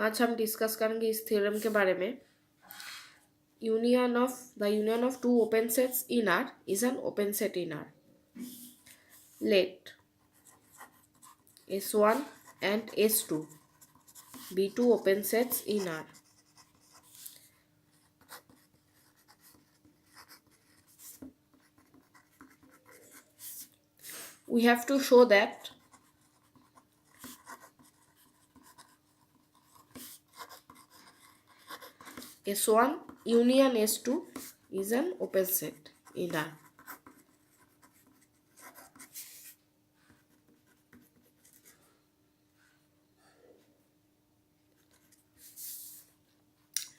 आज हम डिस्कस करेंगे इस थ्योरम के बारे में। Union of two open sets in R is an open set in R. Let S1 and S2 be two open sets in R. We have to show that S1 union S2 is an open set in R.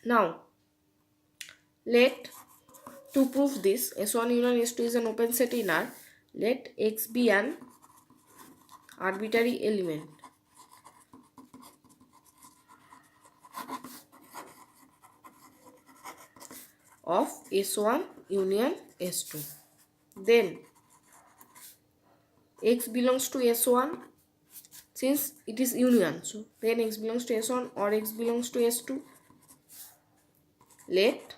Now, to prove this S1 union S2 is an open set in R, let X be an arbitrary element of S1 union S2. Then X belongs to S1 since it is union. So then X belongs to S1 or X belongs to S2. Let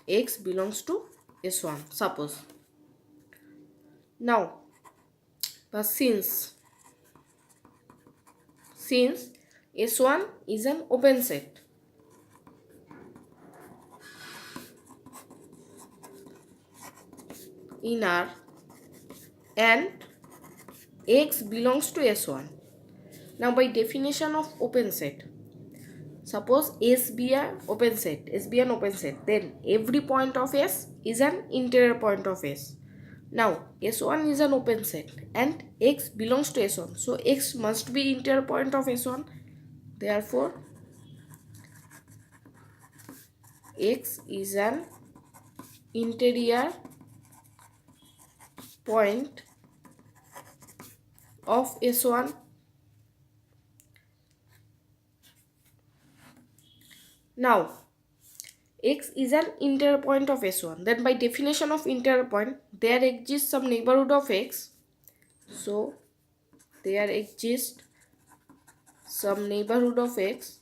X belongs to S1, suppose. Now, but since S1 is an open set, in R and X belongs to S1. Now, by definition of open set, suppose S be an open set, then every point of S is an interior point of S. Now, S1 is an open set and X belongs to S1. So, X must be interior point of S1. Therefore, X is an interior point of S1. Now, X is an interior point of S1. Then by definition of interior point, there exists some neighborhood of X. So, there exists some neighborhood of X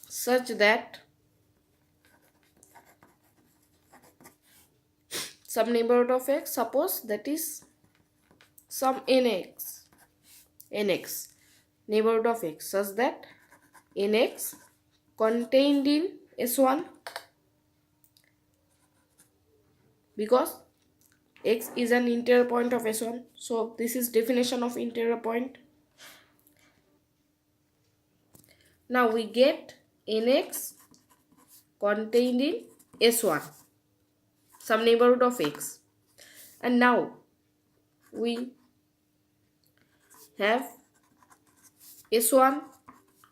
such that some neighborhood of X, suppose that is some nx neighborhood of X, such that nx contained in S1, because X is an interior point of S1. So this is definition of interior point. Now we get nx contained in S1, some neighborhood of X, and now we have S1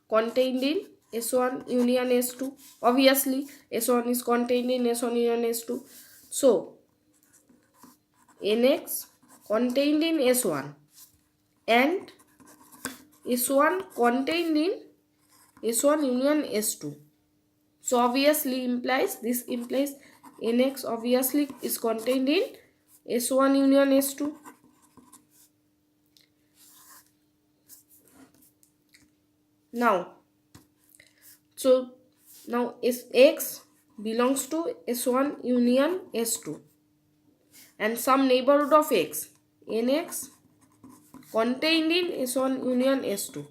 contained in S1 union S2. Obviously, S1 is contained in S1 union S2. So, nx contained in S1 and S1 contained in S1 union S2. So, obviously this implies nx obviously is contained in S1 union S2. Now X belongs to S1 union S2 and some neighborhood of X, nx contained in S1 union S2.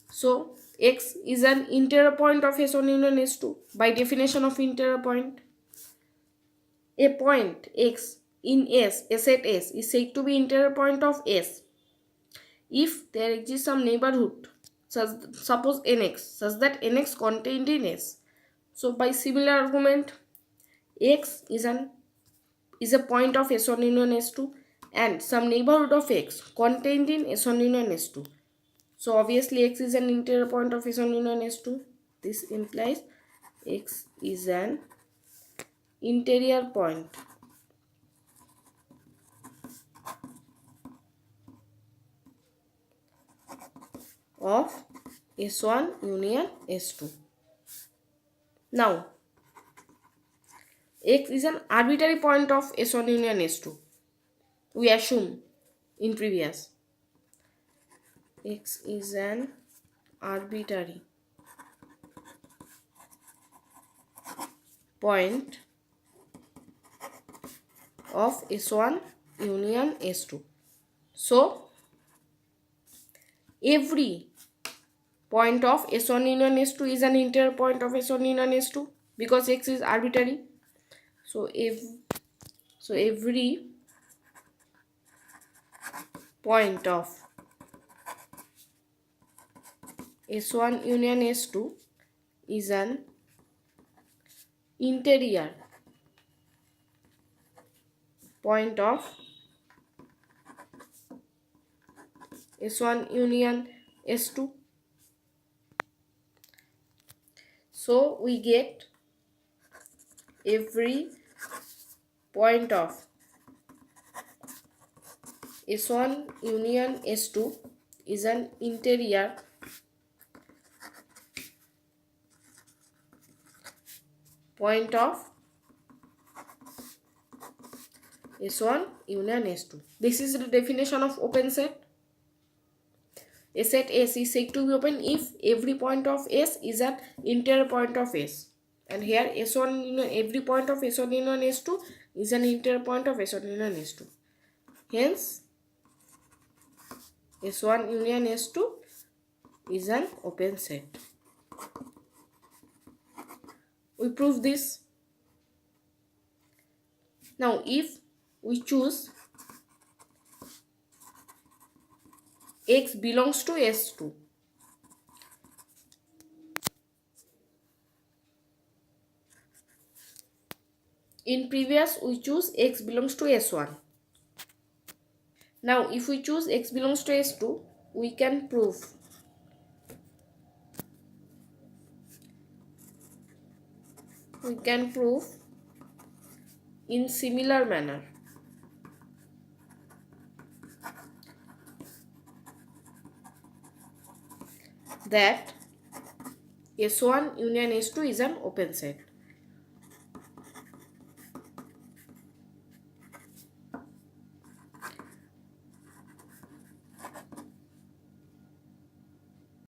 So X is an interior point of S1 union S2 by definition of interior point. A point X in S, a set S, is said to be interior point of S if there exists some neighborhood, suppose nx, such that nx contained in S. So by similar argument, X is a point of S1 union S2 and some neighborhood of X contained in S1 union S2. So obviously X is an interior point of S1 union S2. This implies X is an interior point of S1 union S2. Now, X is an arbitrary point of S1 union S2. We assume in previous. X is an arbitrary point of S1 union S2. So every point of S1 union S2 is an interior point of S1 union S2 because X is arbitrary. So every point of S1 union S2 is an interior point of S1 union S2. So we get every point of S1 union S2 is an interior point of S1 union S2. This is the definition of open set. A set S is said to be open if every point of S is an interior point of S. And here S1 union, every point of S1 union S2 is an interior point of S1 union S2. Hence, S1 union S2 is an open set. We prove this. Now, if we choose X belongs to S2, in previous we choose X belongs to S1. Now, if we choose X belongs to S2, we can prove in similar manner that S1 union S2 is an open set.